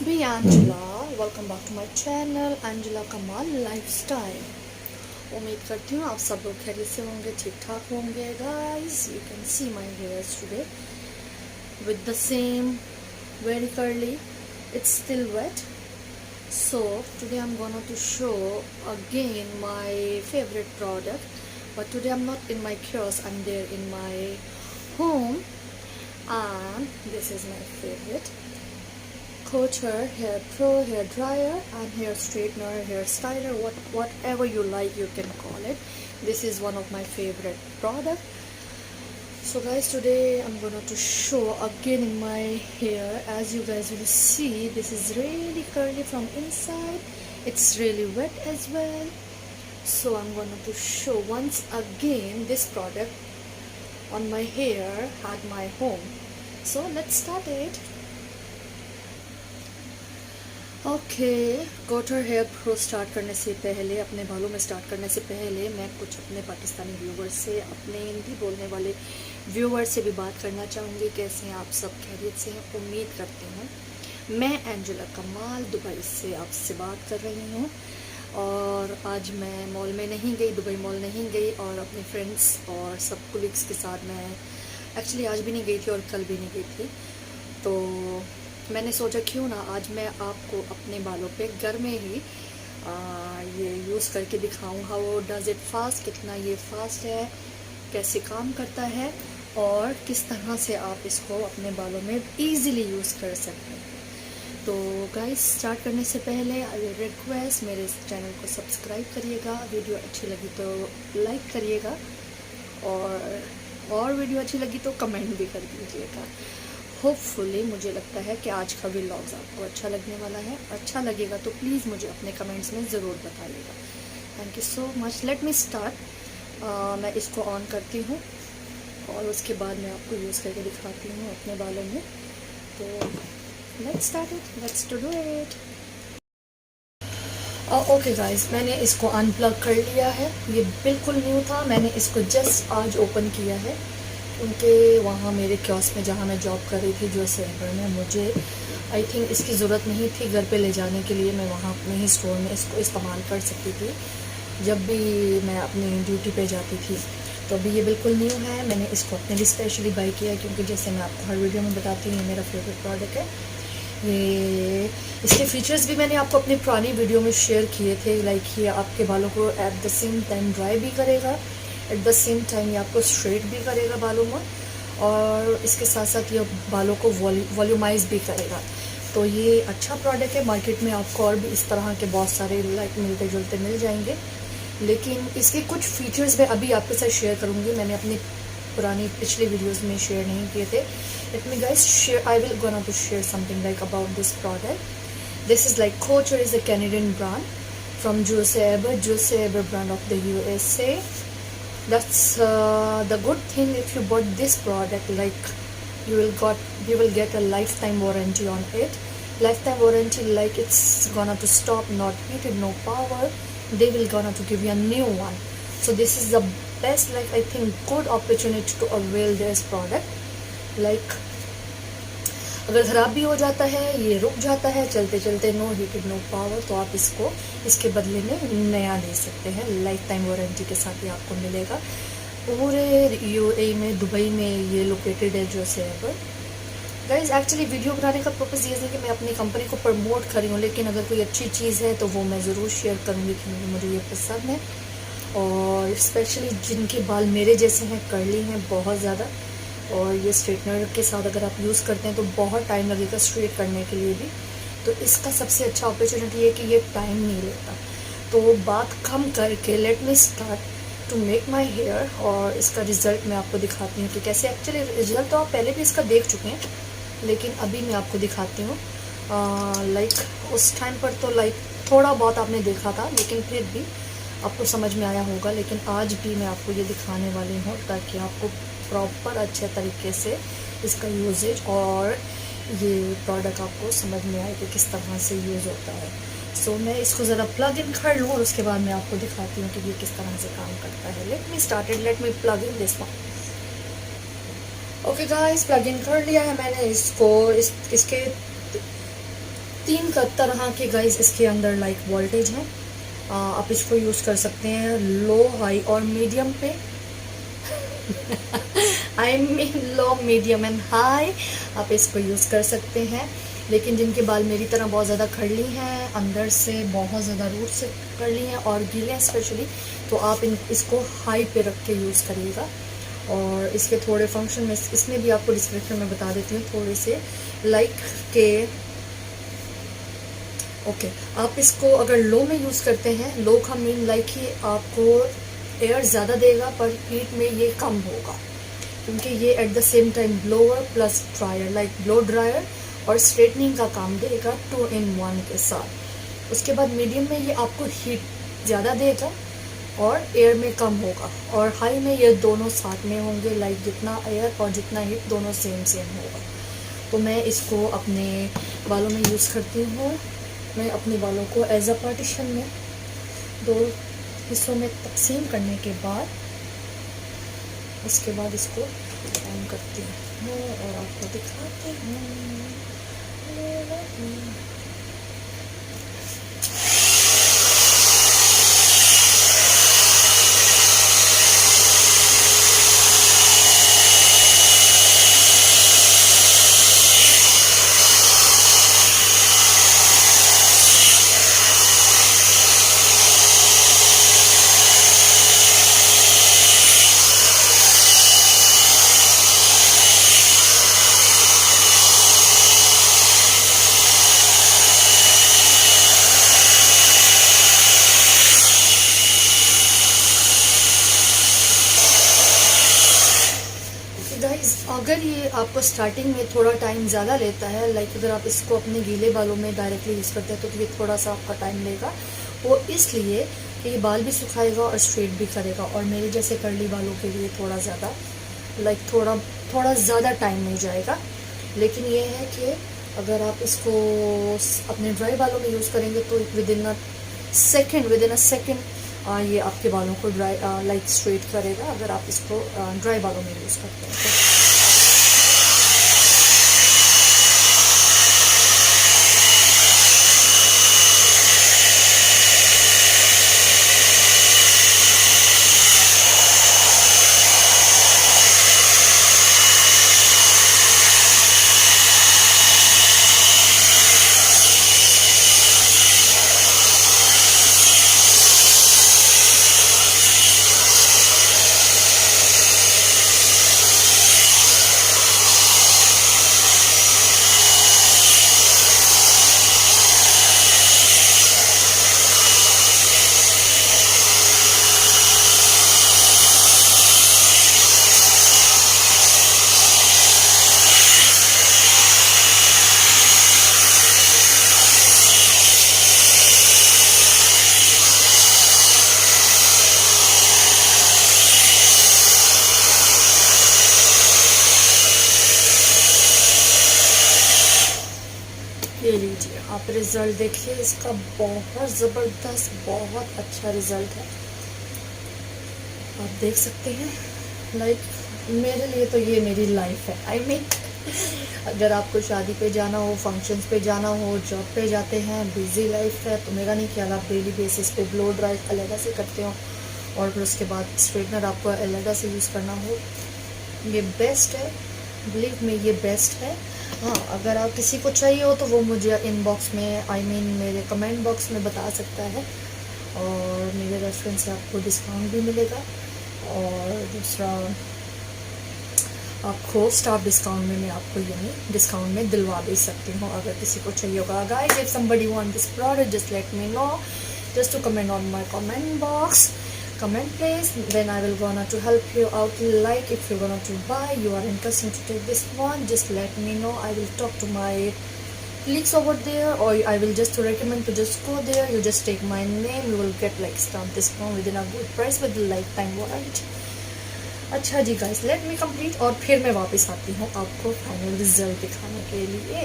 me Angela. Welcome back to my channel Angela Kamal Lifestyle. उम्मीद करती हूँ आप सब लोग खैरियत से होंगे, ठीक ठाक होंगे. Guys, you can see my hairs today with the same very curly. It's still wet. So today I'm gonna to show again my favorite product. But today I'm not in my kiosk. I'm there in my home, and this is my favorite Couture Hair Pro hair dryer and hair straightener, hair styler, whatever you like you can call it. This is one of my favorite product. So guys, today I'm gonna to show again in my hair. As you guys will see, this is really curly from inside. It's really wet as well. So I'm gonna to show once again this product on my hair at my home. So let's start it. Okay, couture hair pro start करने से पहले, अपने बालों में start करने से पहले मैं कुछ अपने पाकिस्तानी व्यूवर्स से, अपने हिंदी बोलने वाले व्यूवर्स से भी बात करना चाहूँगी. कैसे हैं आप सब? खैरियत से हैं उम्मीद करते हैं. मैं एंजेला कमाल दुबई से आपसे बात कर रही हूँ. और आज मैं मॉल में नहीं गई, दुबई मॉल नहीं गई, और अपने फ्रेंड्स और सब कोलिग्स के साथ मैं एक्चुअली आज भी नहीं गई थी और कल भी नहीं गई थी. तो मैंने सोचा क्यों ना आज मैं आपको अपने बालों पे घर में ही ये यूज़ करके दिखाऊं. हाउ डज़ इट फास्ट, कितना ये फास्ट है, कैसे काम करता है, और किस तरह से आप इसको अपने बालों में इजीली यूज़ कर सकते हैं. तो गाइस, स्टार्ट करने से पहले आई विल रिक्वेस्ट मेरे इस चैनल को सब्सक्राइब करिएगा. वीडियो अच्छी लगी तो लाइक करिएगा, और वीडियो अच्छी लगी तो कमेंट भी कर दीजिएगा. होपफुली मुझे लगता है कि आज का व्लॉग्स आपको अच्छा लगने वाला है. अच्छा लगेगा तो प्लीज़ मुझे अपने कमेंट्स में ज़रूर बताइएगा. Thank you so much. Late me start. मैं इसको ऑन करती हूँ और उसके बाद मैं आपको यूज़ करके दिखाती हूँ अपने बालों में. तो let's start it, let's to do it. Okay guys, मैंने इसको अनप्लग कर लिया है. ये बिल्कुल न्यू था, मैंने इसको जस्ट आज ओपन किया है. क्योंकि वहाँ मेरे कियोस्क में जहाँ मैं जॉब कर रही थी, जो शहर में, मुझे आई थिंक इसकी ज़रूरत नहीं थी घर पे ले जाने के लिए. मैं वहाँ अपने ही स्टोर में इसको इस्तेमाल कर सकती थी जब भी मैं अपनी ड्यूटी पे जाती थी. तो अभी ये बिल्कुल न्यू है. मैंने इसको अपने लिए स्पेशली बाई किया है, क्योंकि जैसे मैं आपको हर वीडियो में बताती हूँ, ये मेरा फेवरेट प्रोडक्ट है. ये इसके फीचर्स भी मैंने आपको अपनी पुरानी वीडियो में शेयर किए थे. लाइक ये आपके बालों को at the same time dry भी करेगा, एट द सेम टाइम ये आपको स्ट्रेट भी करेगा बालों में, और इसके साथ साथ ये बालों को वॉल्यूमाइज भी करेगा. तो ये अच्छा प्रोडक्ट है. मार्केट में आपको और भी इस तरह के बहुत सारे लाइक मिलते जुलते मिल जाएंगे, लेकिन इसके कुछ फीचर्स मैं अभी आपके साथ शेयर करूँगी. मैंने अपनी पुरानी पिछली वीडियोस में शेयर नहीं किए थे. Let me guys share, I will gonna to share something like about this product. This is like Couture is a Canadian brand from Juice brand of the USA. That's the good thing. If you bought this product, like you will get a lifetime warranty on it. Lifetime warranty, like it's gonna to stop, not heated, no power. They will gonna to give you a new one. So this is the best, like I think, good opportunity to avail this product. Like अगर ख़राब भी हो जाता है, ये रुक जाता है चलते चलते, नो हीटेड नो पावर, तो आप इसको इसके बदले में नया ले सकते हैं. लाइफ टाइम वारंटी के साथ ये आपको मिलेगा. पूरे यूएई में, दुबई में ये लोकेटेड है जो शहर. गाइस, एक्चुअली वीडियो बनाने का पर्पज़ ये है कि मैं अपनी कंपनी को प्रमोट कर रही हूँ, लेकिन अगर कोई अच्छी चीज़ है तो वो मैं ज़रूर शेयर करूँगी, क्योंकि मुझे ये पसंद है. और स्पेशली जिनके बाल मेरे जैसे हैं, कर्ली हैं बहुत ज़्यादा, और ये स्ट्रेटनर के साथ अगर आप यूज़ करते हैं तो बहुत टाइम लगेगा स्ट्रेट करने के लिए भी. तो इसका सबसे अच्छा अपॉर्चुनिटी है कि ये टाइम नहीं लेता. तो बात कम करके let me start to make my hair, और इसका रिज़ल्ट मैं आपको दिखाती हूँ कि कैसे. एक्चुअली रिज़ल्ट तो आप पहले भी इसका देख चुके हैं, लेकिन अभी मैं आपको दिखाती हूँ. लाइक उस टाइम पर तो लाइक थोड़ा बहुत आपने देखा था, लेकिन फिर भी आपको समझ में आया होगा. लेकिन आज भी मैं आपको ये दिखाने वाली हूँ ताकि आपको प्रॉपर अच्छे तरीके से इसका यूजेज और ये प्रोडक्ट आपको समझ में आए कि किस तरह से यूज़ होता है. सो मैं इसको ज़रा प्लग इन कर लूँ, और उसके बाद मैं आपको दिखाती हूँ कि ये किस तरह से काम करता है. Let me started, let me plug in this one. Okay guys, plug in कर लिया है मैंने इसको. इसके तीन का तरह के गाइस इसके अंदर लाइक वोल्टेज हैं। आप इसको यूज़ कर सकते हैं लो, हाई और मीडियम पे। I mean low, medium and high आप इसको यूज़ कर सकते हैं। लेकिन जिनके बाल मेरी तरह बहुत ज़्यादा खड़ली हैं, अंदर से बहुत ज़्यादा रूट से खड़ली हैं और गीले हैं स्पेशली, तो आप इसको हाई पे रख के यूज़ करिएगा। और इसके थोड़े फंक्शन में इसमें भी आपको डिस्क्रिप्शन में बता देती हूँ थोड़े से, लाइक के ओके आप इसको अगर लो में यूज़ करते हैं, लो का मीन लाइक कि आपको एयर ज़्यादा देगा पर हीट में ये कम होगा, क्योंकि ये at the same time blower plus dryer, like blow dryer और स्ट्रेटनिंग का काम देगा 2 in 1 के साथ। उसके बाद मीडियम में ये आपको हीट ज़्यादा देगा और एयर में कम होगा, और हाई में ये दोनों साथ में होंगे, लाइक जितना एयर और जितना हीट दोनों सेम सेम होगा। तो मैं इसको अपने बालों में यूज़ करती हूँ। मैं अपने बालों को एज अ पार्टीशन में 2 हिस्सों में तकसीम करने के बाद उसके बाद इसको ऑन करती हूँ और आपको दिखाती हूँ। गाइस अगर ये आपको स्टार्टिंग में थोड़ा टाइम ज़्यादा लेता है, लाइक अगर आप इसको अपने गीले बालों में डायरेक्टली यूज़ करते हैं तो ये थोड़ा सा आपका टाइम लेगा, वो इसलिए कि ये बाल भी सुखाएगा और स्ट्रेट भी करेगा। और मेरे जैसे कर्ली बालों के लिए थोड़ा ज़्यादा लाइक थोड़ा ज़्यादा टाइम नहीं जाएगा। लेकिन ये है कि अगर आप इसको अपने ड्राई बालों में यूज़ करेंगे तो विद इन अ सेकेंड ये आपके बालों को ड्राई लाइक स्ट्रेट करेगा, अगर आप इसको ड्राई बालों में यूज़ करते हैं तो। ये लीजिए आप रिज़ल्ट देखिए इसका, बहुत ज़बरदस्त, बहुत अच्छा रिज़ल्ट है, आप देख सकते हैं। लाइक मेरे लिए तो ये मेरी लाइफ है। आई मीन अगर आपको शादी पे जाना हो, फंक्शंस पे जाना हो, जॉब पे जाते हैं, बिजी लाइफ है, तो मेरा नहीं ख्याल आप डेली बेसिस पे ब्लो ड्राई अलग से करते हो और फिर उसके बाद स्ट्रेटनर आपको अलग से यूज़ करना हो, ये बेस्ट है, बिलीव में ये बेस्ट है। हाँ अगर आप किसी को चाहिए हो तो वो मुझे इनबॉक्स में आई मीन मेरे कमेंट बॉक्स में बता सकता है, और मेरे रेफरेंस से आपको डिस्काउंट भी मिलेगा। और दूसरा आपको स्टाफ डिस्काउंट में मैं आपको यानी डिस्काउंट में दिलवा भी सकती हूँ अगर किसी को चाहिए होगा। Guys if somebody want this product just let me know, just to comment on my comment box, comment please, then I will gonna to help you out. Like if you're gonna to buy, you are interested to take this one, just let me know. I will talk to my colleagues over there, or I will just recommend to just go there. You just take my name, you will get like stamp discount within a good price with the lifetime warranty. अच्छा जी guys, late me complete और फिर मैं वापस आती हूँ आपको final result दिखाने के लिए।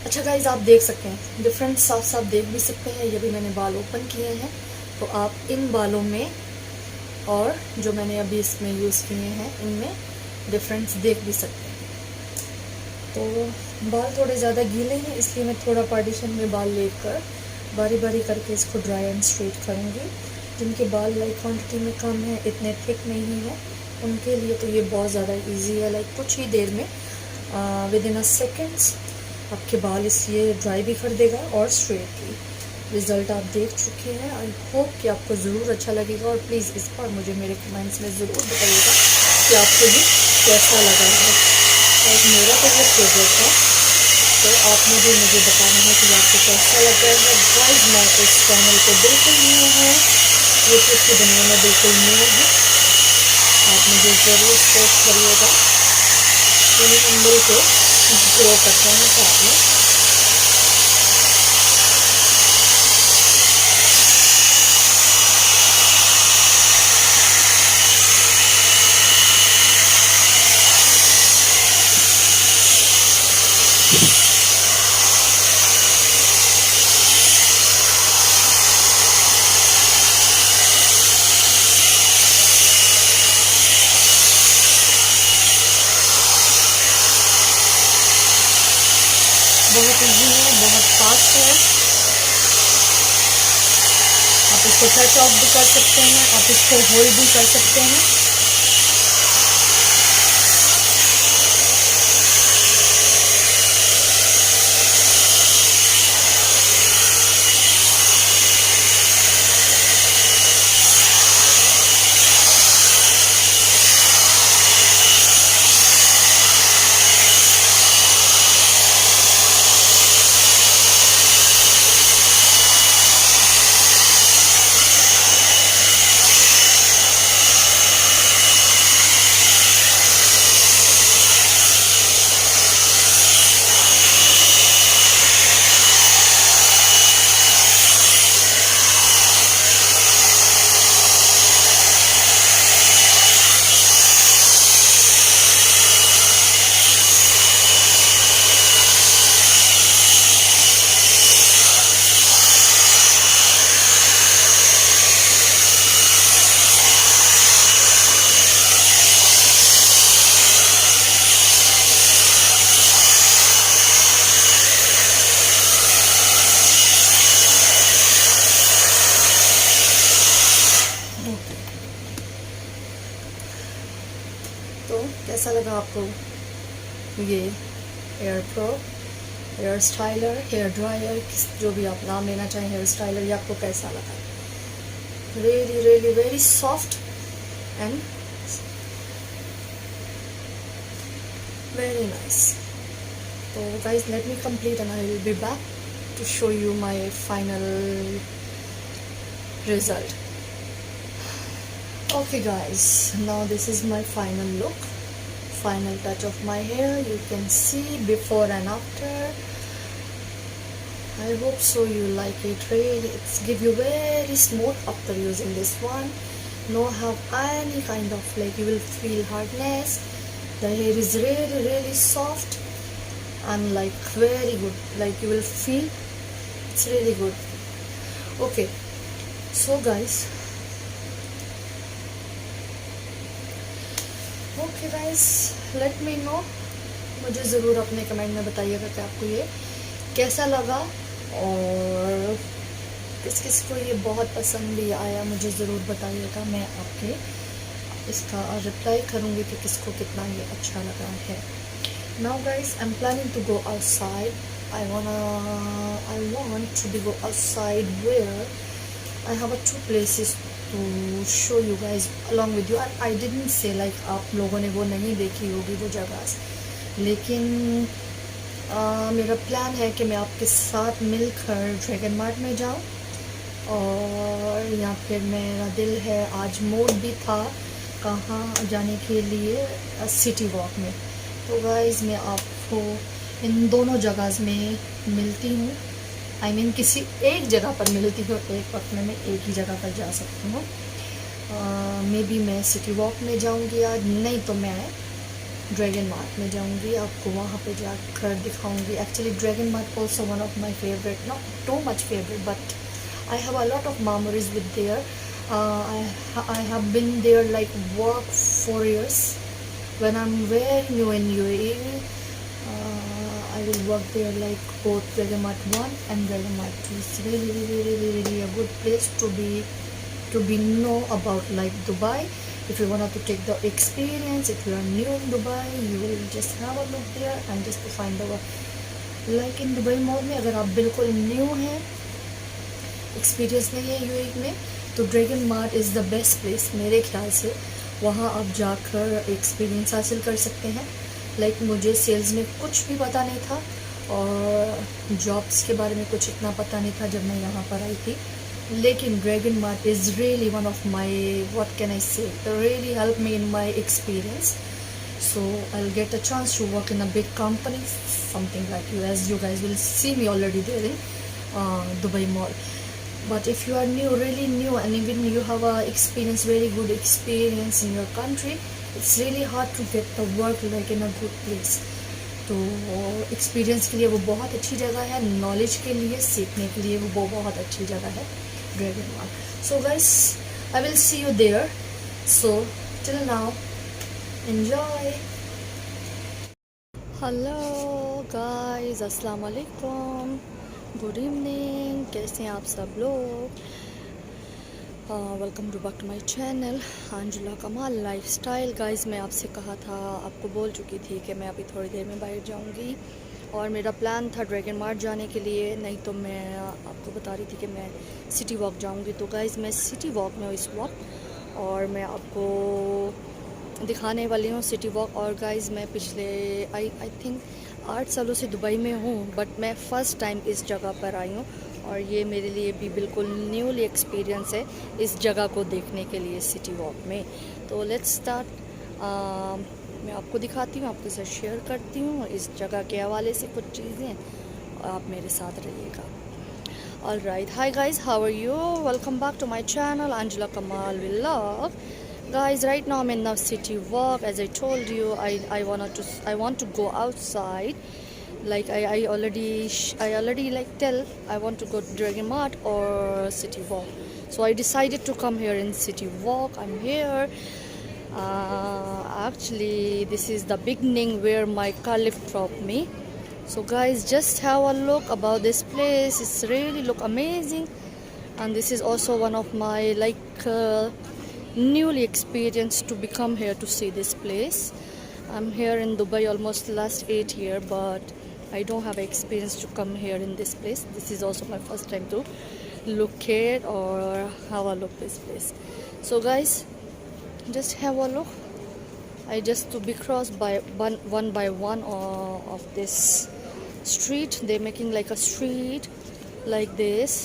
अच्छा गाइज आप देख सकते हैं डिफरेंस, साफ साफ देख भी सकते हैं। ये भी मैंने बाल ओपन किए हैं तो आप इन बालों में और जो मैंने अभी इसमें यूज़ किए हैं इनमें डिफरेंस देख भी सकते हैं। तो बाल थोड़े ज़्यादा गीले हैं, इसलिए मैं थोड़ा पार्टीशन में बाल लेकर बारी बारी करके इसको ड्राई एंड स्ट्रेट करूँगी। जिनके बाल लाइक क्वांटिटी में कम है, इतने थिक नहीं है, उनके लिए तो ये बहुत ज़्यादा इजी है। लाइक कुछ ही देर में विद इन अ सेकेंड्स आपके बाल इसलिए ड्राई भी कर देगा और स्ट्रेट भी। रिज़ल्ट आप देख चुके हैं। आई होप कि आपको ज़रूर अच्छा लगेगा, और प्लीज़ इस बार मुझे मेरे कमेंट्स में ज़रूर बताइएगा कि आपको ये कैसा लगा है। और मेरा तो ये फेवरेट है, तो आपने भी मुझे बताना है कि आपको कैसा लग रहा है। गाइस, मैं इस चैनल को बिल्कुल न्यू हूँ, यूट्यूब की दुनिया में बिल्कुल न्यू हूँ। आप मुझे ज़रूर सपोर्ट करिएगा, हम मिल के ग्रो करते हैं साथ में। बहुत इजी है, बहुत फास्ट है। आप इसको टच ऑफ भी कर सकते हैं, आप इसको होल्ड भी कर सकते हैं। तो कैसा लगा आपको ये hair pro, hair styler, hair dryer, जो भी आप नाम लेना चाहें, हेयर स्टाइलर, ये आपको कैसा लगा? Really really very soft and very nice. तो guys, let me complete and I will be back to show you my final result. Okay guys, now this is my final look, final touch of my hair. You can see before and after. I hope so you like it. Really, it's give you very smooth after using this one. No have any kind of like you will feel hardness. The hair is really really soft and like very good, like you will feel it's really good. Okay, so guys, let me know, मुझे ज़रूर अपने comment में बताइएगा कि आपको ये कैसा लगा, और किस किस को ये बहुत पसंद भी आया मुझे ज़रूर बताइएगा। मैं आपके इसका रिप्लाई करूँगी कि किसको कितना ये अच्छा लगा है। Now guys, I'm planning to go outside. I want to go outside where I have 2 places to show you guys along with you. I didn't say like आप लोगों ने वो नहीं देखी होगी वो जगह, लेकिन मेरा प्लान है कि मैं आपके साथ मिलकर ड्रैगन मार्ट में जाऊँ, और या फिर मेरा दिल है, आज मूड भी था कहाँ जाने के लिए, सिटी वॉक में। तो गाइज़, मैं आपको इन दोनों जगह में मिलती हूँ। I mean किसी एक जगह पर मिलती हूँ, एक वक्त में मैं एक ही जगह पर जा सकती हूँ। मे बी मैं सिटी वॉक में जाऊँगी आज, नहीं तो मैं ड्रैगन मार्ट में जाऊँगी, आपको वहाँ पे जाकर दिखाऊँगी। Actually dragon mart also one of my favourite, not too much favourite, but I have a lot of memories with there. I have been there like work 4 years when I'm very new in UAE. I will work there like both Dragon Mart 1 and Dragon Mart 2. It's really a good place to be know about like Dubai. If you want to take the experience, if you are new in Dubai, you will just have a look there and just to find out like in Dubai Mall में अगर आप बिल्कुल new हैं, experience नहीं है UAE में, तो dragon Mart is the best place मेरे ख्याल से. वहाँ आप जाकर एक्सपीरियंस हासिल कर सकते हैं. लाइक मुझे सेल्स में कुछ भी पता नहीं था और जॉब्स के बारे में कुछ इतना पता नहीं था जब मैं यहाँ पर आई थी. लेकिन Dragon Mart is really one of my, what can I say, really help me in my experience. So I'll get a chance to work in a big company, something like you, as you guys will see me already there in Dubai Mall. But if you are new, really new, and even you have a experience, very good experience in your country, it's really hard to get the work like in a good place. तो experience के लिए वो बहुत अच्छी जगह है, knowledge के लिए, सीखने के लिए वो बहुत अच्छी जगह है Dragon Mart. So guys, I will see you there. So till now, enjoy. Hello guys, अस्सलाम वालेकुम, गुड इवनिंग. कैसे हैं आप सब लोग? Welcome to back to my channel Anjula Kamal lifestyle. Guys, मैं आपसे कहा था, आपको बोल चुकी थी कि मैं अभी थोड़ी देर में बाहर जाऊंगी और मेरा प्लान था ड्रैगन मार्ट जाने के लिए. नहीं तो मैं आपको बता रही थी कि मैं सिटी वॉक जाऊंगी. तो गाइस, मैं सिटी वॉक में हूँ इस वक्त और मैं आपको दिखाने वाली हूँ सिटी वॉक. और गाइस, मैं पिछले आई थिंक 8 सालों से दुबई में हूँ, बट मैं फ़र्स्ट टाइम इस जगह पर आई हूँ और ये मेरे लिए भी बिल्कुल न्यूली एक्सपीरियंस है इस जगह को देखने के लिए सिटी वॉक में. तो लेट्स स्टार्ट. मैं आपको दिखाती हूँ, आपके साथ शेयर करती हूँ इस जगह के हवाले से कुछ चीज़ें. आप मेरे साथ रहिएगा. Alright, hi guys, how are you? Welcome back to my channel Anjula Kamal vlog. Guys, right now I'm in the city walk. As I told you, I want to go outside. Like I already like tell I want to go to Dragon Mart or city walk. So I decided to come here in city walk. I'm here. Actually, this is the beginning where my car lift dropped me. So guys, just have a look about this place. It's really look amazing, and this is also one of my like. Newly experienced to become here to see this place. I'm here in Dubai almost last 8 years, but I don't have experience to come here in this place. This is also my first time to look at or have a look this place. So guys, just have a look. I just to be crossed by one by one of this street. They're making like a street like this.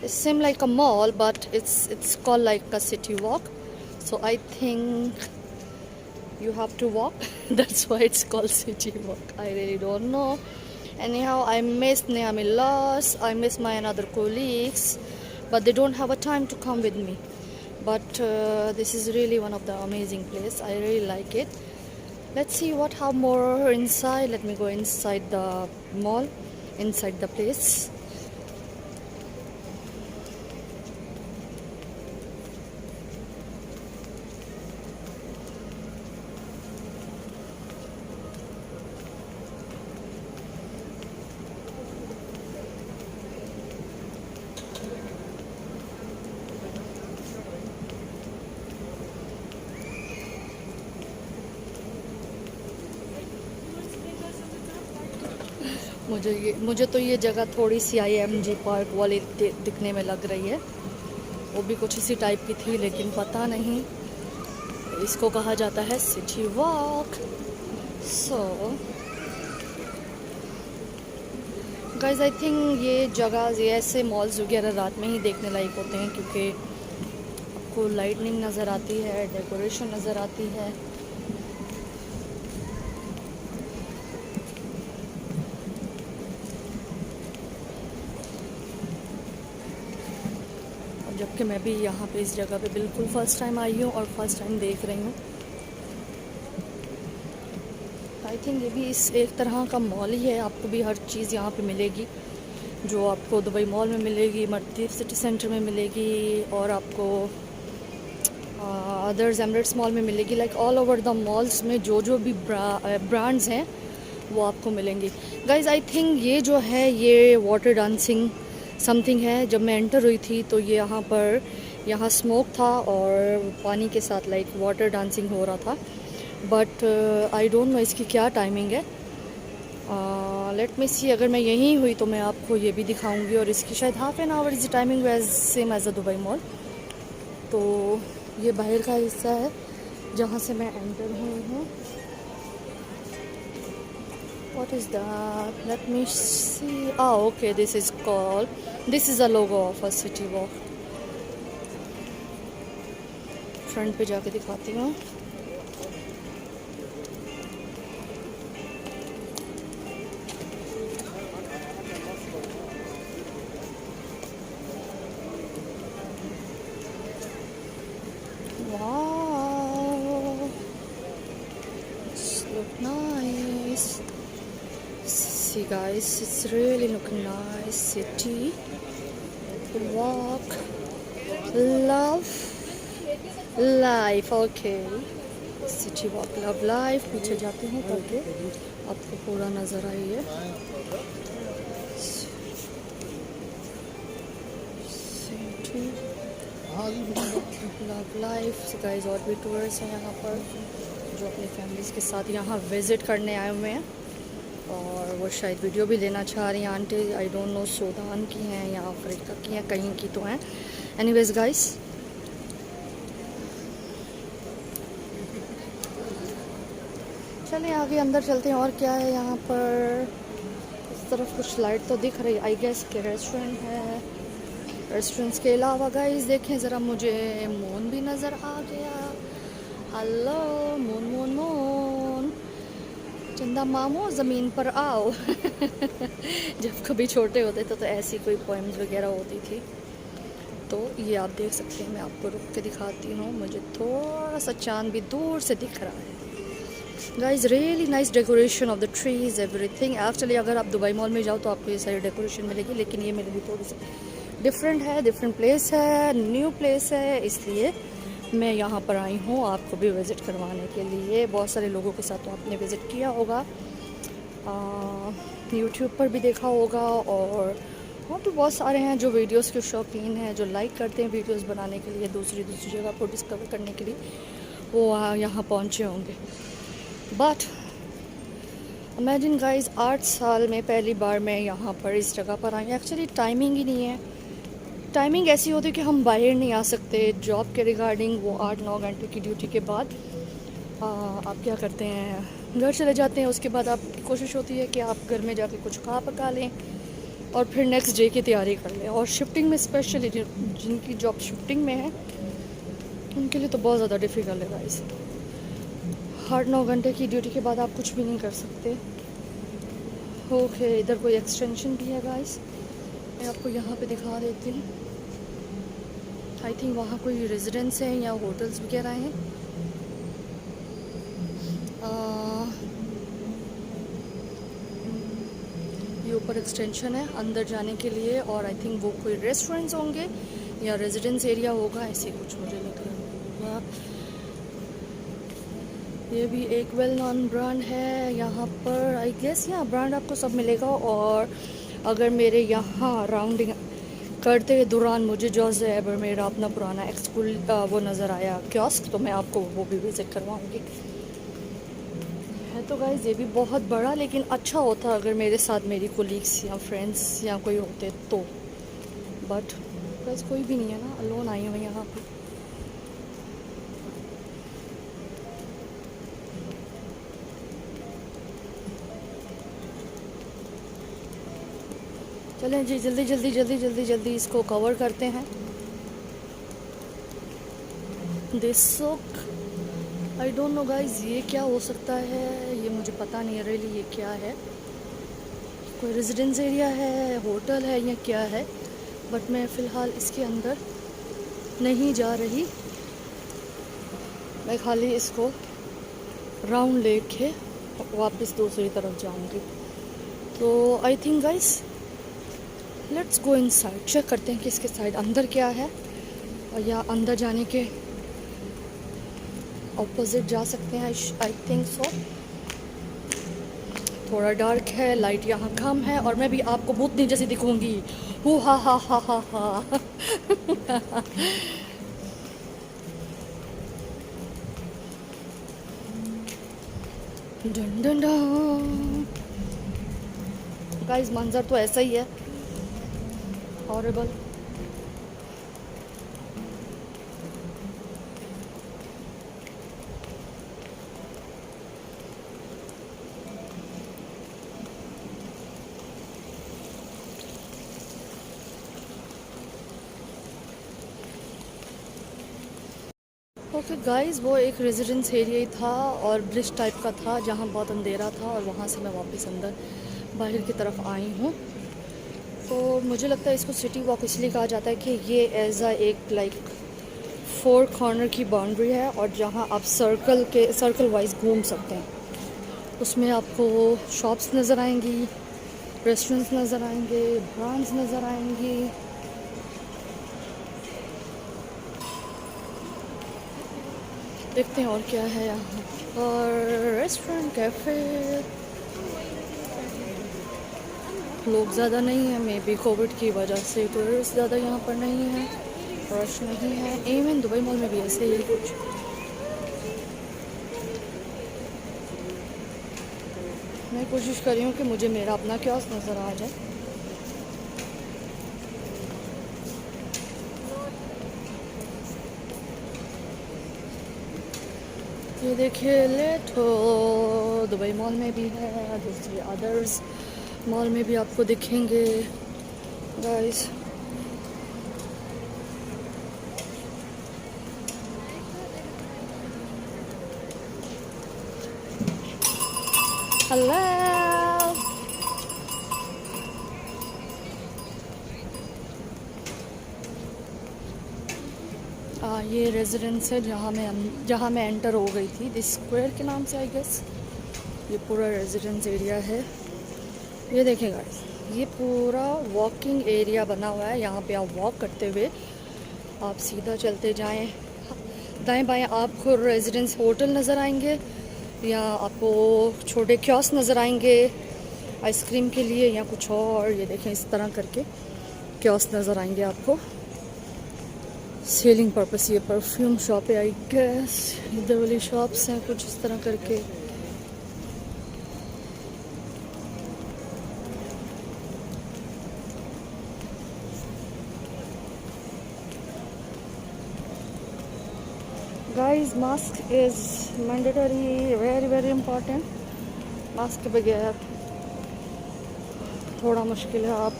It seems like a mall, but it's called like a city walk. So I think you have to walk. That's why it's called city walk. I really don't know. Anyhow, I miss Naomi Loss. I miss my another colleagues, but they don't have a time to come with me. But this is really one of the amazing place. I really like it. Let's see what have more inside. Let me go inside the mall, inside the place. मुझे तो ये जगह थोड़ी सी IMG park वाली दिखने में लग रही है. वो भी कुछ इसी टाइप की थी, लेकिन पता नहीं. इसको कहा जाता है city walk. So guys, I think ये जगह, ये ऐसे मॉल्स वगैरह रात में ही देखने लायक होते हैं, क्योंकि आपको लाइटनिंग नज़र आती है, डेकोरेशन नज़र आती है. जबकि मैं भी यहाँ पे इस जगह पे बिल्कुल फ़र्स्ट टाइम आई हूँ और फर्स्ट टाइम देख रही हूँ. आई थिंक ये भी इस एक तरह का मॉल ही है. आपको भी हर चीज़ यहाँ पे मिलेगी जो आपको दुबई मॉल में मिलेगी, मर्तीफ सिटी सेंटर में मिलेगी और आपको अदर्स एमरेट्स मॉल में मिलेगी. Like all over the malls में जो भी ब्रांड्स हैं वो आपको मिलेंगी। गाइज़ आई थिंक ये जो है ये वाटर डांसिंग समथिंग है। जब मैं एंटर हुई थी तो ये यहाँ स्मोक था और पानी के साथ लाइक वाटर डांसिंग हो रहा था, बट आई डोंट नो इसकी क्या टाइमिंग है। लेट मी सी, अगर मैं यहीं हुई तो मैं आपको ये भी दिखाऊंगी, और इसकी शायद half an hour is timing as same as a Dubai mall. तो ये बाहर का हिस्सा है जहाँ से मैं एंटर हुई हूँ। What is that? Let me see. Ah, okay, this is a logo of a city walk. Front पे जाके दिखाती हूँ। Wow, it's look nice. See guys, it's really looking nice. City walk, love life. Okay, city walk love life. पीछे जाते हैं करके आपको पूरा नज़र आई है। City love life. गाइस और भी टूरिस्ट हैं यहाँ पर जो अपनी फैमिलीज़ के साथ यहाँ विज़िट करने आए हुए हैं, और वो शायद वीडियो भी लेना चाह रही हैं। Aunty I don't know Sudan की हैं या अफ्रीका की हैं, कहीं की तो हैं। एनीवेज गाइस, चलिए आगे अंदर चलते हैं। और क्या है यहाँ पर? इस तरफ कुछ लाइट तो दिख रही, आई गेस के रेस्टोरेंट है। रेस्टोरेंट्स के अलावा गाइस देखें ज़रा, मुझे मून भी नज़र आ गया। हेलो मून मून मून, चंदा मामो ज़मीन पर आओ। जब कभी छोटे होते थे तो ऐसी कोई पोएम्स वगैरह होती थी। तो ये आप देख सकते हैं, मैं आपको रुक के दिखाती हूँ। मुझे थोड़ा सा चांद भी दूर से दिख रहा है। Guys really nice decoration of the trees everything. Actually अगर आप दुबई मॉल में जाओ तो आपको ये सारी डेकोरेशन मिलेगी, लेकिन ये मेरे लिए थोड़ी सी डिफरेंट है, डिफरेंट प्लेस है, न्यू प्लेस है, इसलिए मैं यहाँ पर आई हूँ आपको भी विज़िट करवाने के लिए। बहुत सारे लोगों के साथ तो आपने विज़िट किया होगा, यूट्यूब पर भी देखा होगा, और वहाँ पे बहुत सारे हैं जो वीडियोस के शौकीन हैं, जो लाइक करते हैं वीडियोस बनाने के लिए, दूसरी जगह को डिस्कवर करने के लिए वो यहाँ पहुँचे होंगे। बट इमेजिन गाइज 8 साल में पहली बार मैं यहाँ पर इस जगह पर आई। एक्चुअली टाइमिंग ही नहीं है। टाइमिंग ऐसी होती है कि हम बाहर नहीं आ सकते जॉब के रिगार्डिंग। वो 8-9 घंटे की ड्यूटी के बाद आप क्या करते हैं, घर चले जाते हैं। उसके बाद आपकी कोशिश होती है कि आप घर में जाके कुछ खा पका लें और फिर नेक्स्ट डे की तैयारी कर लें। और शिफ्टिंग में स्पेशली जिनकी जॉब शिफ्टिंग में है उनके लिए तो बहुत ज़्यादा डिफ़िकल्ट है गाइस। 8-9 घंटे की ड्यूटी के बाद आप कुछ भी नहीं कर सकते। ओके, इधर कोई एक्सटेंशन भी है गाइस, मैं आपको यहाँ पे दिखा देती हूँ। आई थिंक वहाँ कोई रेजिडेंस है या होटल्स वगैरह हैं। ये ऊपर एक्सटेंशन है अंदर जाने के लिए, और आई थिंक वो कोई रेस्टोरेंट्स होंगे या रेजिडेंस एरिया होगा, ऐसे कुछ मुझे लग रहा है। ये भी एक वेल नोन ब्रांड है यहाँ पर। आई गेस यहाँ ब्रांड आपको सब मिलेगा। और अगर मेरे यहाँ राउंडिंग करते दौरान मुझे जो है मेरा अपना पुराना एक्सकूल वो नज़र आया कियोस्क, तो मैं आपको वो भी विज़िट करवाऊँगी। है तो गाइस ये भी बहुत बड़ा, लेकिन अच्छा होता अगर मेरे साथ मेरी कोलीग्स या फ्रेंड्स या कोई होते तो। बट गाइस कोई भी नहीं है ना, अलोन आई हूँ यहाँ पे। चलें जी, जल्दी जल्दी जल्दी जल्दी जल्दी इसको कवर करते हैं। दिसुक आई डोंट नो गाइज, ये क्या हो सकता है, ये मुझे पता नहीं है रियली ये क्या है। कोई रेजिडेंस एरिया है, होटल है या क्या है, बट मैं फ़िलहाल इसके अंदर नहीं जा रही। मैं खाली इसको राउंड लेके वापस दूसरी तरफ जाऊंगी। तो I think guys let's go inside, check करते हैं कि इसके साइड अंदर क्या है, और या अंदर जाने के ऑपोजिट जा सकते हैं। I think so. थोड़ा डार्क है, लाइट यहाँ कम है और मैं भी आपको भूतनी जैसी दिखूंगी। हु हा हा हा हा हा। Done done done. गाइस मंजर तो ऐसा ही है, हॉरिबल। ओके गाइस, वो एक रेजिडेंस एरिया ही था और ब्रिज टाइप का था जहाँ बहुत अंधेरा था और वहाँ से मैं वापस अंदर बाहर की तरफ आई हूँ। तो मुझे लगता है इसको सिटी वॉक इसलिए कहा जाता है कि ये एज अ एक लाइक 4 कॉर्नर की बाउंड्री है और जहाँ आप सर्कल वाइज घूम सकते हैं। उसमें आपको शॉप्स नज़र आएंगी, रेस्टोरेंट्स नज़र आएंगे, ब्रांड्स नज़र आएंगी। देखते हैं और क्या है यहाँ पर। रेस्टोरेंट, कैफ़े, लोग ज़्यादा नहीं है, मे बी कोविड की वजह से टूरिस्ट ज़्यादा यहाँ पर नहीं है, रश नहीं है। इवन दुबई मॉल में भी ऐसे ही कुछ। मैं कोशिश कर रही हूँ कि मुझे मेरा अपना कियोस्क नज़र आ जाए। ये देखिए लेटो, दुबई मॉल में भी है, दूसरे अदर्स मॉल में भी आपको दिखेंगे गाइस। हेलो, ये रेजिडेंस है जहाँ मैं एंटर हो गई थी, दिस स्क्वायर के नाम से आई गेस। ये पूरा रेजिडेंस एरिया है। ये देखें गाइस, ये पूरा वॉकिंग एरिया बना हुआ है। यहाँ पे आप वॉक करते हुए आप सीधा चलते जाएं, दाएं बाएं आपको रेजिडेंस होटल नज़र आएंगे या आपको छोटे कियोस्क नज़र आएंगे आइसक्रीम के लिए या कुछ और। ये देखें इस तरह करके कियोस्क नज़र आएंगे आपको सेलिंग पर्पस। ये परफ्यूम शॉप है आई गेस, इधर वाली शॉप्स हैं कुछ इस तरह करके। Guys mask is mandatory, very very important. Mask के बगैर थोड़ा मुश्किल है, आप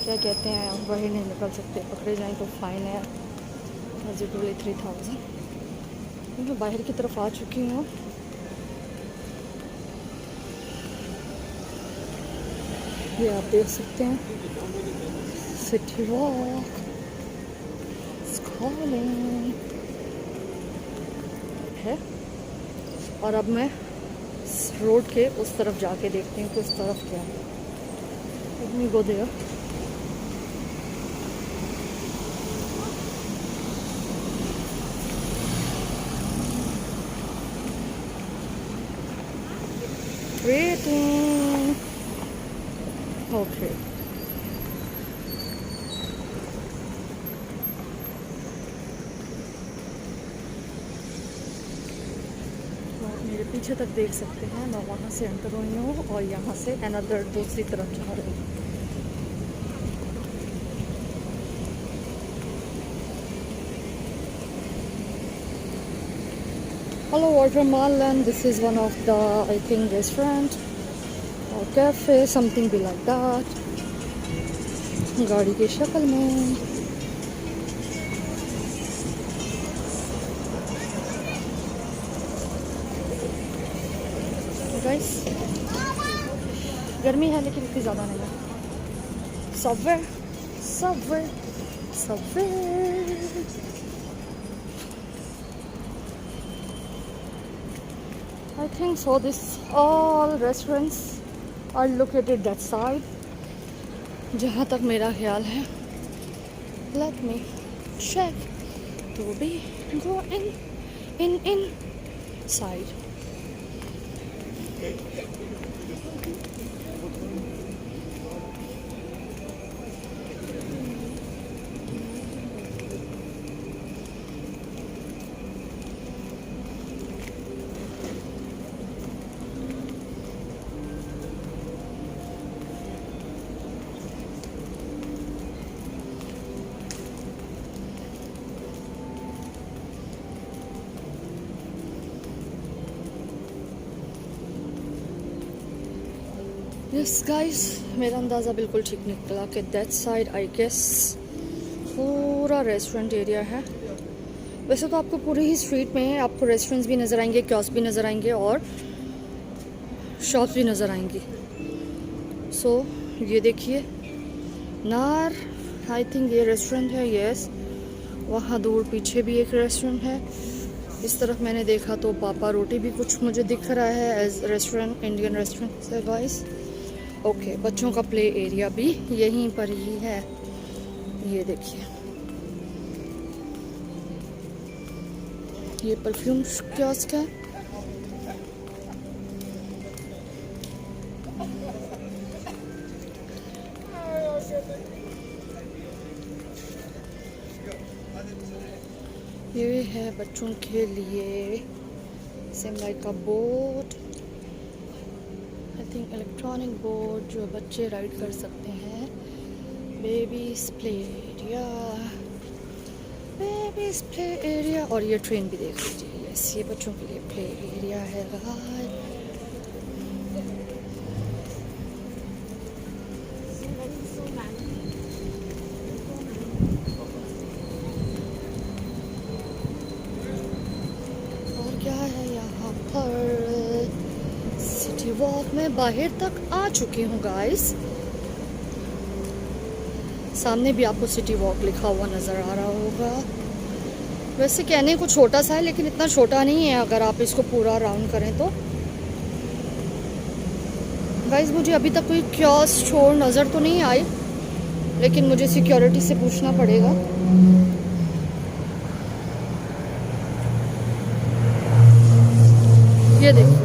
क्या कहते हैं वही नहीं निकल सकते, पकड़े जाएं तो फाइन है पॉजिटिवली 3000। मैं बाहर की तरफ आ चुकी हूँ। ये आप देख सकते हैं सिटी वॉक है। और अब मैं रोड के उस तरफ जाके देखती हूँ कि उस तरफ क्या है। Let me go there. Waiting. Okay. मेरे पीछे तक देख सकते हैं, मैं वहाँ से एंटर हुई हूँ और यहाँ से अनदर दूसरी तरफ जा रही हूँ। Hello Watermelon, this is one of the I think restaurant or cafe, something be like that, गाड़ी की शक्ल में। गाइस गर्मी है लेकिन इतनी ज़्यादा नहीं है। Subway Subway Subway I think so this all restaurants are located that side, जहाँ तक मेरा ख्याल है। Let me check to be going in side. Yes guys, मेरा अंदाज़ा बिल्कुल ठीक निकला कि दैट साइड आई गेस पूरा रेस्टोरेंट एरिया है। वैसे तो आपको पूरी ही स्ट्रीट में आपको रेस्टोरेंट्स भी नज़र आएंगे, कियोस्क भी नज़र आएंगे और शॉप्स भी नज़र आएंगी। सो ये देखिए नार, आई थिंक ये रेस्टोरेंट है। यस, वहाँ दूर पीछे भी एक रेस्टोरेंट है। इस तरफ मैंने देखा तो पापा रोटी भी कुछ मुझे दिख रहा है एज रेस्टोरेंट, इंडियन रेस्टोरेंट है गाइस। ओके, बच्चों का प्ले एरिया भी यहीं पर ही है। ये देखिए, ये परफ्यूम कियोस्क है। ये है बच्चों के लिए same like a boat, I think electronic boat जो बच्चे राइड कर सकते हैं। Babies play area, babies play area. और ये ट्रेन भी देख लीजिए। यस, ये बच्चों के लिए प्ले एरिया है। और क्या है यहाँ पर? सिटी वॉक में बाहर तक आ चुकी हूँ गाइस। सामने भी आपको सिटी वॉक लिखा हुआ नज़र आ रहा होगा। वैसे कहने को छोटा सा है, लेकिन इतना छोटा नहीं है अगर आप इसको पूरा राउंड करें तो। गाइस, मुझे अभी तक कोई कियोस्क स्टोर नज़र तो नहीं आई, लेकिन मुझे सिक्योरिटी से पूछना पड़ेगा। ये देखिए,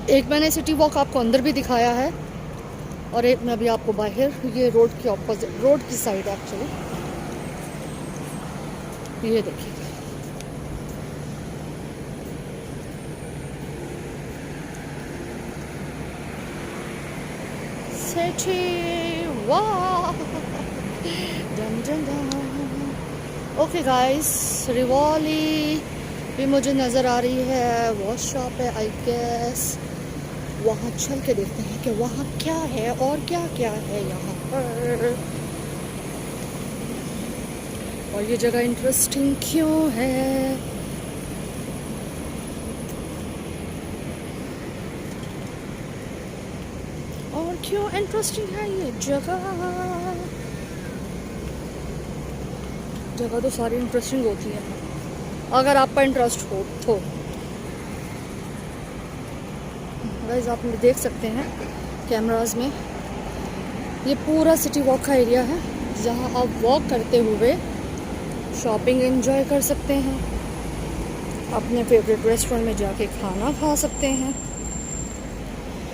एक मैंने सिटी वॉक आपको अंदर भी दिखाया है और एक मैं अभी आपको बाहर, ये रोड की ऑपोजिट, रोड की साइड एक्चुअली। ये देखिए, City Walk. Done done done. Okay guys, Rivoli भी मुझे नज़र आ रही है। वॉश शॉप है आई गेस। वहाँ चल के देखते हैं कि वहाँ क्या है और क्या क्या है यहाँ पर, और ये जगह इंटरेस्टिंग क्यों है। और क्यों इंटरेस्टिंग है ये जगह? जगह तो सारी इंटरेस्टिंग होती है अगर आपका इंटरेस्ट हो तो। गाइस, आप देख सकते हैं कैमरास में, ये पूरा सिटी वॉक का एरिया है जहां आप वॉक करते हुए शॉपिंग एंजॉय कर सकते हैं, अपने फेवरेट रेस्टोरेंट में जाके खाना खा सकते हैं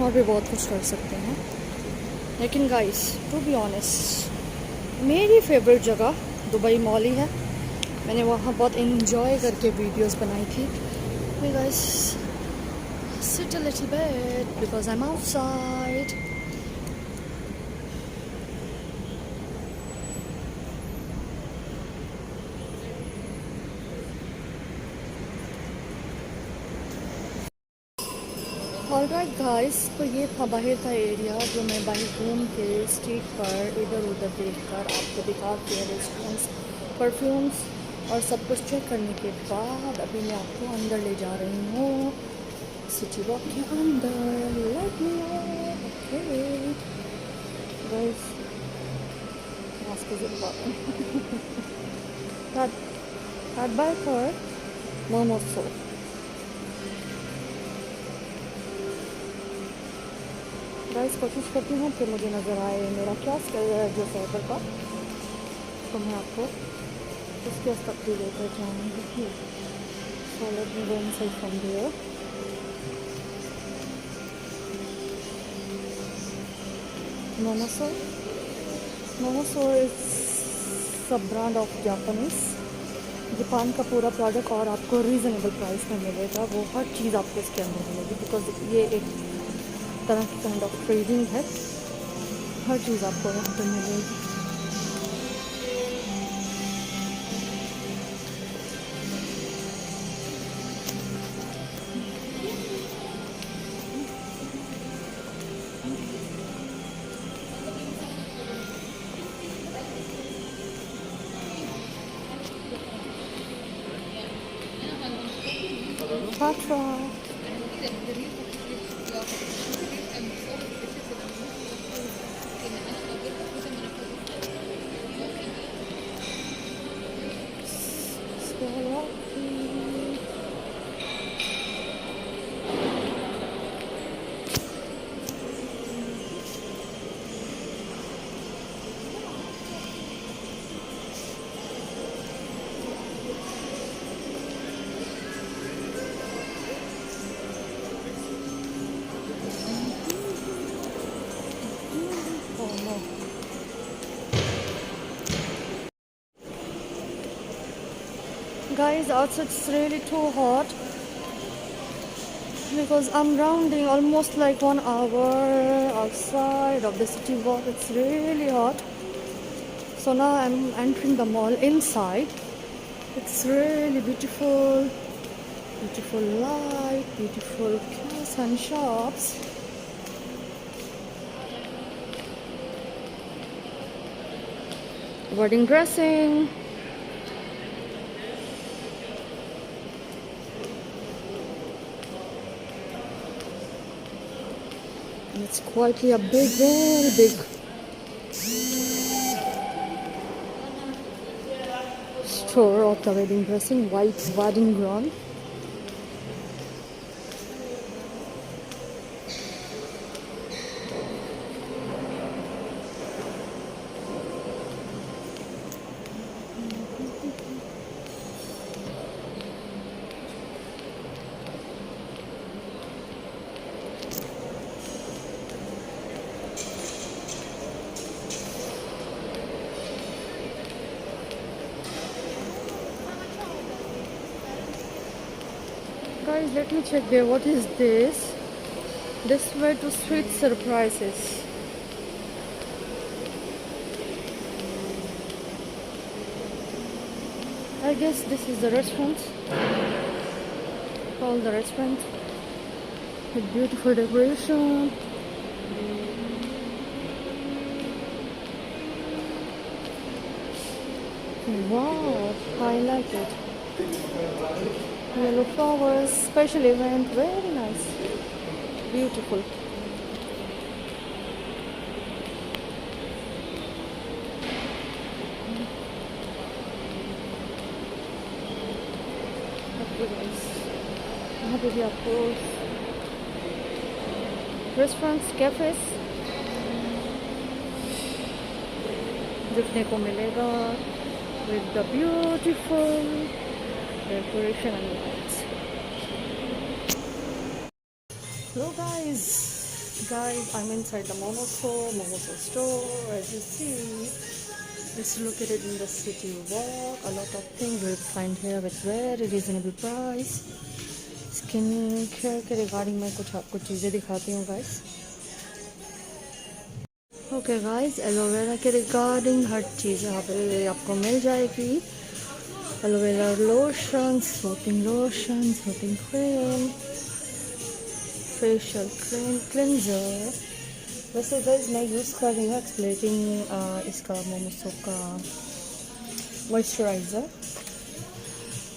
और भी बहुत कुछ कर सकते हैं। लेकिन गाइस, टू बी ऑनेस्ट, मेरी फेवरेट जगह दुबई मॉल ही है। मैंने वहाँ बहुत एंजॉय करके वीडियोस बनाई थी। Hey guys, sit a little bit because I'm outside. Alright guys, तो ये था बाहर का एरिया जो मैं बाहर घूम के स्ट्रीट पर इधर उधर देखकर आपको दिखाती है। रेस्टोरेंट्स, परफ्यूम्स और सब कुछ चेक करने के बाद अभी मैं आपको अंदर ले जा रही हूँ, सिटी वॉक के अंदर। Let me okay guys, mask that by for Mumuso. Guys, कोशिश करती हूँ कि मुझे नज़र आए मेरा कियोस्क जो साइबर का, तो मैं आपको उस कियोस्क तक भी लेकर जाऊँगी। So let me go inside from there. Mumuso is sub brand of Japanese. Japan का पूरा प्रोडक्ट और आपको रीज़नेबल प्राइस में मिलेगा। वो हर चीज़ आपको इसके अंदर मिलेगी बिकॉज ये एक तरह की काइंड ऑफ ट्रेडिंग है। हर चीज़ आपको यहाँ पर मिलेगी। Tatra. Guys, outside it's really too hot because I'm rounding almost like 1 hour outside of the city walk. It's really hot. So now I'm entering the mall inside. It's really beautiful. Beautiful light, beautiful kiosks and shops. Wedding dressing. It's quietly a big, very big store of the wedding dressing, white wedding gown. Guys, let me check there. What is this? This way to sweet surprises. I guess this is the restaurant. Called the restaurant. With beautiful decoration. Wow, I like it. Yellow flowers, special event, very nice. Beautiful. यहाँ पे भी आपको restaurants, cafes देखने को मिलेगा with the beautiful decoration and lights. Hello guys, I'm inside the Momoso store. As you see, it's located in the city walk. A lot of things you'll find here with very reasonable price. Skin care के regarding मैं कुछ आपको चीज़ें दिखाती हूँ guys. Okay guys, aloe vera के regarding हर चीज़ यहाँ पे आपको मिल जाएगी. Aloe vera lotion, smoothing cream, facial cleanser. वैसे गाइस मैं यूज़ कर रही हूँ एक्सप्लेटिंग इसका मोमोसो का मॉइस्चराइज़र.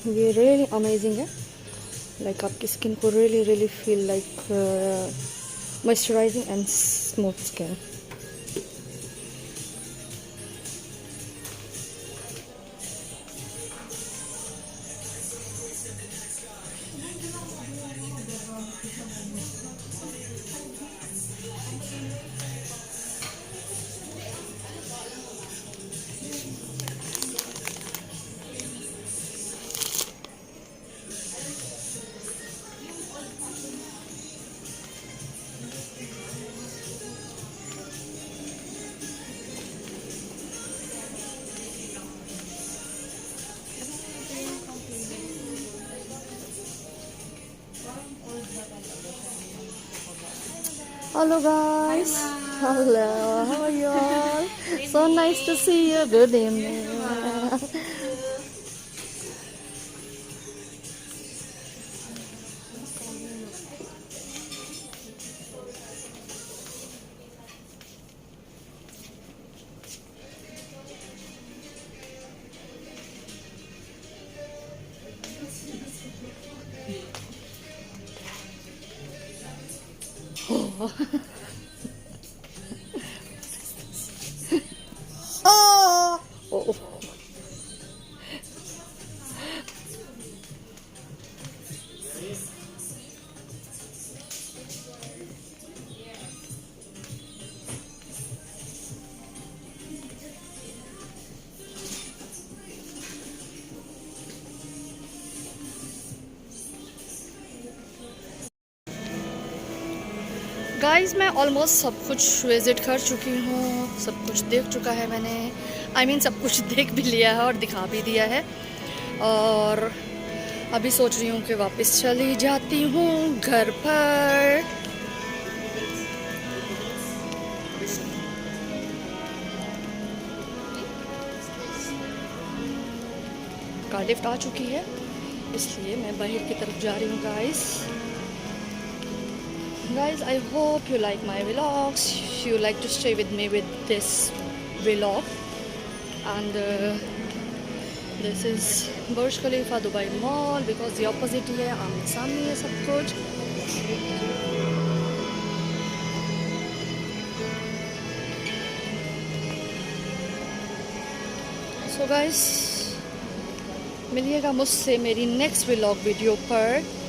ये रियली अमेजिंग है. लाइक आपकी स्किन को really feel like moisturising and smooth skin. Hello guys. Hello. How are you all? So nice to see you. Good evening. Oh. Oh. Guys मैं ऑलमोस्ट सब कुछ विज़िट कर चुकी हूँ, सब कुछ देख चुका है मैंने। सब कुछ देख भी लिया है और दिखा भी दिया है। और अभी सोच रही हूँ कि वापस चली जाती हूँ घर पर। कार लिफ्ट आ चुकी है, इसलिए मैं बाहर की तरफ जा रही हूँ guys. Guys, I hope you like my vlogs. You like to stay with me with this vlog. And this is Burj Khalifa Dubai Mall because the opposite ही है, आमने सामने है सब कुछ। So guys, मिलिएगा मुझसे मेरी नेक्स्ट व्लॉग वीडियो पर।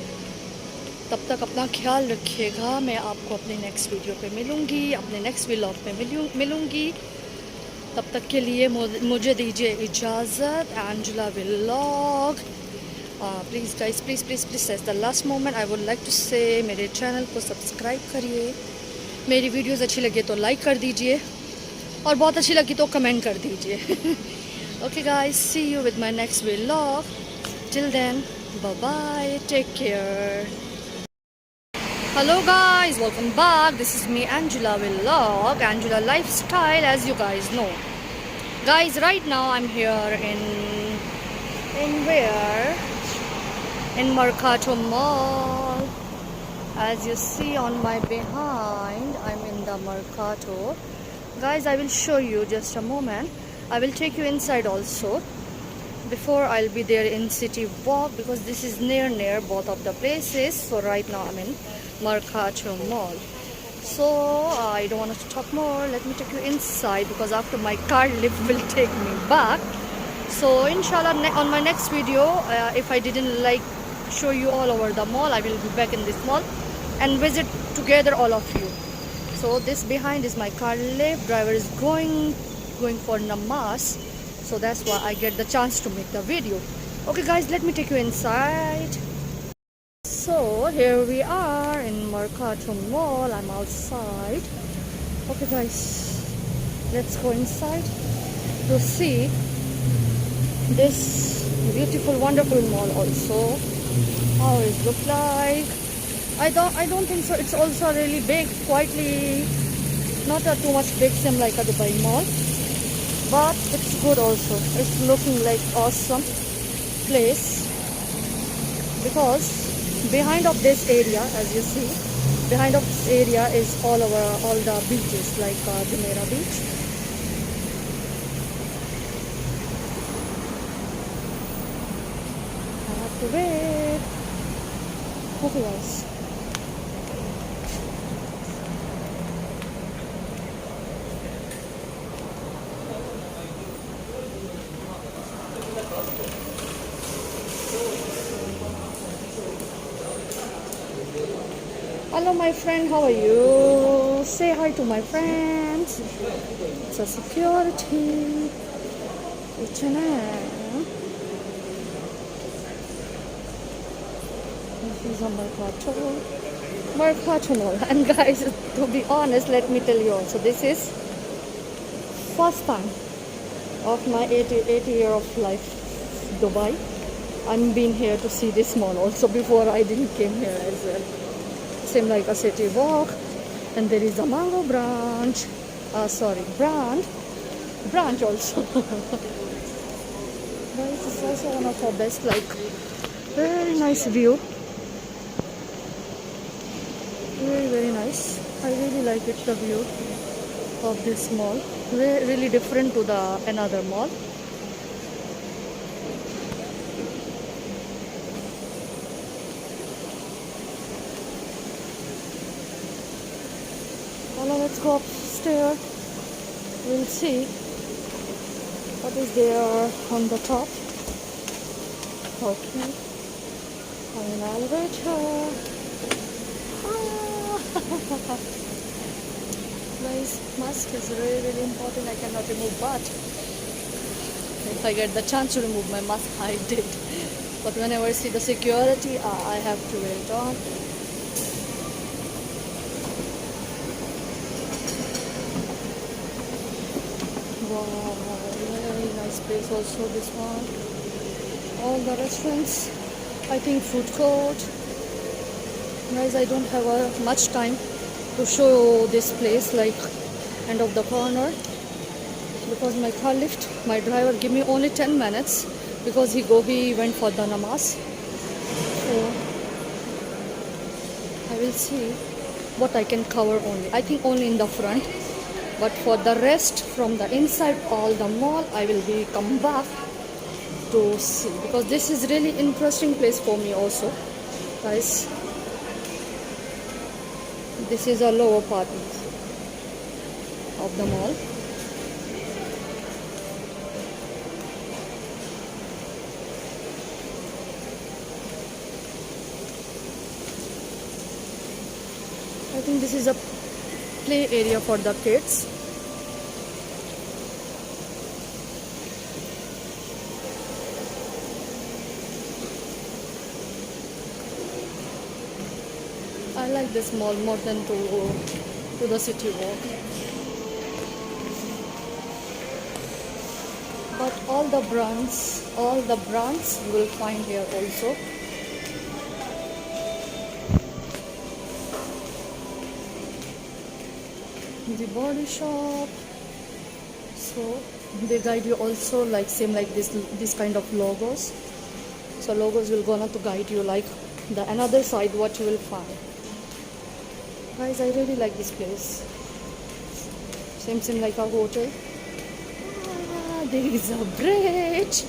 तब तक अपना ख्याल रखिएगा। मैं आपको अपने नेक्स्ट वीडियो पे मिलूँगी, अपने नेक्स्ट व्लॉग पे मिलूँगी। तब तक के लिए मुझे दीजिए इजाज़त। Angela vlog, please guys, please please please at the last moment I would like to say मेरे चैनल को सब्सक्राइब करिए। मेरी वीडियोस अच्छी लगे तो लाइक कर दीजिए, और बहुत अच्छी लगी तो कमेंट कर दीजिए। Okay guys, see you with my next vlog. Till then, bye bye, take care. Hello guys, welcome back. This is me, Angela Vlog, Angela Lifestyle, as you guys know. Guys, right now I'm here in where? In Mercato Mall. As you see on my behind, I'm in the Mercato. Guys, I will show you just a moment. I will take you inside also. Before I'll be there in City Walk because this is near both of the places. So right now I'm in Mercato Mall. So I don't want to talk more. Let me take you inside because after my car lift will take me back. So inshallah on my next video, if I didn't like show you all over the mall, I will be back in this mall and visit together all of you. So this behind is my car lift. Driver is going for namaz. So that's why I get the chance to make the video. Okay guys, let me take you inside. So here we are in Mercato Mall. I'm outside. Okay guys, let's go inside to see this beautiful, wonderful mall also. How it look like. I don't think so. It's also really big, quietly, not too much big, same like a Dubai Mall. But it's good also. It's looking like awesome place because behind of this area, as you see, behind of this area is all the beaches like Jumeirah Beach. I have to wait. Okay guys. Hello my friend, how are you? Say hi to my friends. It's a security. H&M. This is a Mercato Mall. And guys, to be honest, let me tell you also, this is first time of my 80 year of life, Dubai. I'm been here to see this mall also. Before I didn't came here as well. Same like a City Walk, and there is a Mango branch. Branch also. Guys, it's also one of our best, like, very nice view. Very nice. I really like it, the view of this mall. Really different to the another mall. Now let's go upstairs. We'll see what is there on the top. Okay. An elevator. Guys, mask is really, really important. I cannot remove, but if I get the chance to remove my mask, I did. But whenever I see the security, I have to wear it on. Wow, very nice place also this one. All the restaurants, I think food court. Guys, I don't have much time to show this place, like end of the corner, because my car lift, my driver give me only 10 minutes because he went for the namaz. So I will see what I can cover only. I think only in the front, but for the rest from the inside all the mall I will be come back to see, because this is really interesting place for me also. Guys, this is a lower part of the mall. I think this is a play area for the kids. I like this mall more than to the city walk. But all the brands you will find here also. The Body Shop. So they guide you also, like same like this kind of logos. So logos will gonna to guide you like the another side what you will find. Guys, I really like this place. Same like a hotel. There is a bridge.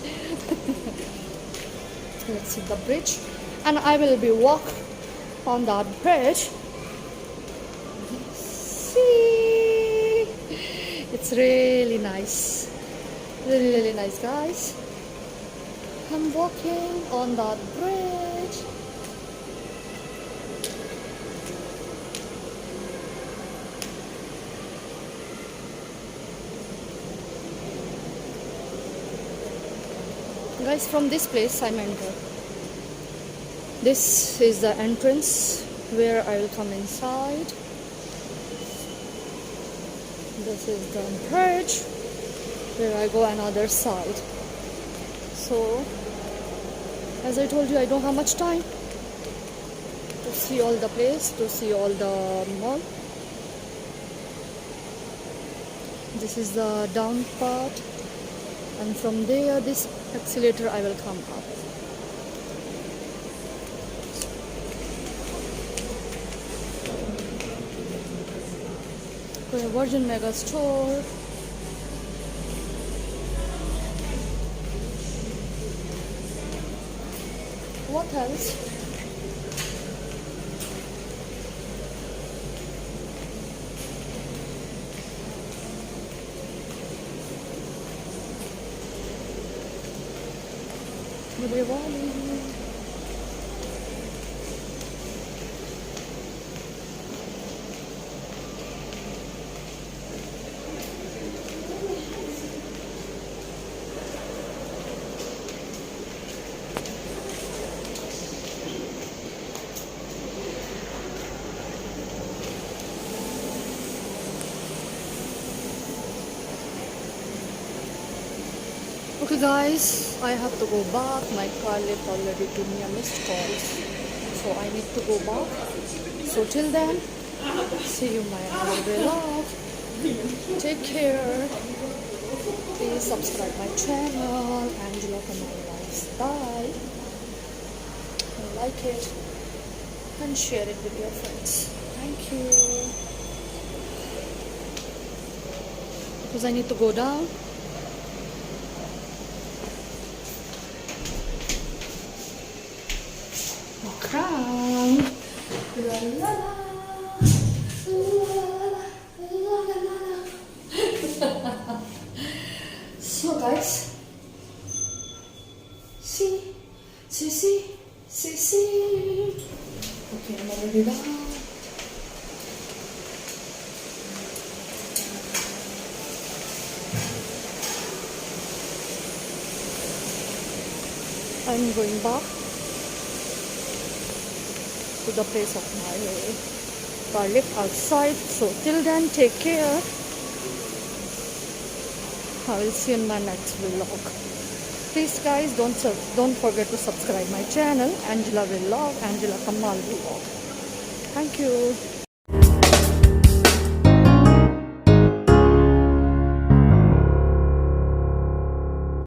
Let's see the bridge, and I will be walk on that bridge. See, it's really nice, really nice, guys. I'm walking on that bridge. Guys, from this place I'm entered. This is the entrance where I will come inside. This is the bridge where I go another side. So, as I told you, I don't have much time to see all the place, to see all the mall. This is the down part, and from there this accelerator I will come up. Okay, Virgin Mega Store. What else? Okay guys, I have to go back. My car left already to me a missed calls, so I need to go back. So till then, see you my another vlog. Take care. Please subscribe my channel, Angela Kamal Lifestyle. Like it and share it with your friends. Thank you. Because I need to go down. Crown. La la la. La la la. Ta-da! I'm going back to the place of my garlic outside. So till then, take care. I will see you in my next vlog. Please guys, don't forget to subscribe my channel, Angela Vlog, Angela Kamal Vlog. Thank you.